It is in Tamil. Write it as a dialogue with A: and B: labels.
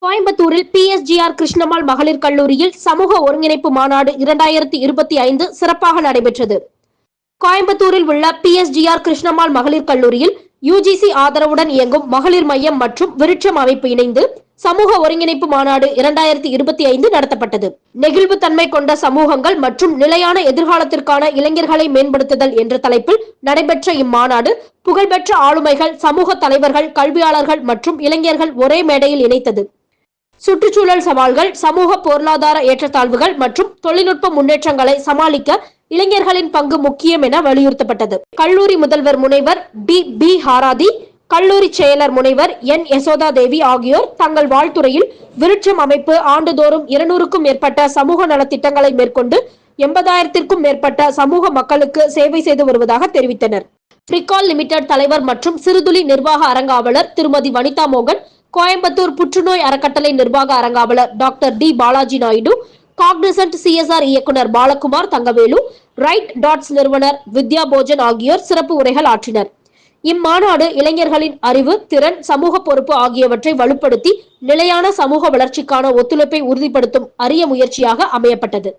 A: கோயம்புத்தூரில் பிஎஸ்ஜிஆர் கிருஷ்ணம்மாள் மகளிர் கல்லூரியில் சமூக ஒருங்கிணைப்பு மாநாடு 2025 சிறப்பாக நடைபெற்றது. கோயம்புத்தூரில் உள்ள பிஎஸ்ஜிஆர் கிருஷ்ணம்மாள் மகளிர் கல்லூரியில் யுஜிசி ஆதரவுடன் இயங்கும் மகளிர் மையம் மற்றும் விருட்சம் அமைப்பு இணைந்து சமூக ஒருங்கிணைப்பு மாநாடு 2025 நடத்தப்பட்டது. நெகிழ்வுத்தன்மை கொண்ட சமூகங்கள் மற்றும் நிலையான எதிர்காலத்திற்கான இளைஞர்களை மேம்படுத்துதல் என்ற தலைப்பில் நடைபெற்ற இம்மாநாடு புகழ்பெற்ற ஆளுமைகள், சமூக தலைவர்கள், கல்வியாளர்கள் மற்றும் இளைஞர்கள் ஒரே மேடையில் இணைத்தது. சுற்றுச்சூழல் சவால்கள், சமூக பொருளாதார ஏற்றத்தாழ்வுகள் மற்றும் தொழில்நுட்ப முன்னேற்றங்களை சமாளிக்க இளைஞர்களின் பங்கு முக்கியம் என வலியுறுத்தப்பட்டது. கல்லூரி முதல்வர் முனைவர் பி ஹாராதி, கல்லூரி செயலர் முனைவர் என் யசோதா தேவி ஆகியோர் தங்கள் வாழ்த்துறையில் விருட்சம் அமைப்பு ஆண்டுதோறும் 200க்கும் மேற்பட்ட சமூக நலத்திட்டங்களை மேற்கொண்டு 80,000க்கும் மேற்பட்ட சமூக மக்களுக்கு சேவை செய்து வருவதாக தெரிவித்தனர். பிரிகால் லிமிடெட் தலைவர் மற்றும் சிறுதுளி நிர்வாக அரங்காவலர் திருமதி வனிதா மோகன், கோயம்புத்தூர் புற்றுநோய் அறக்கட்டளை நிர்வாக அரங்காவலர் doctor T Balaji Naidu, Cognizant CSR இயக்குனர் பாலகுமார் தங்கவேலு, ரைட் டாட்ஸ் நிறுவனர் வித்யா போஜன் ஆகியோர் சிறப்பு உரைகள் ஆற்றினர். இம்மாநாடு இளைஞர்களின் அறிவு, திறன், சமூக பொறுப்பு ஆகியவற்றை வலுப்படுத்தி நிலையான சமூக வளர்ச்சிக்கான ஒத்துழைப்பை உறுதிப்படுத்தும் அரிய முயற்சியாக அமையப்பட்டது.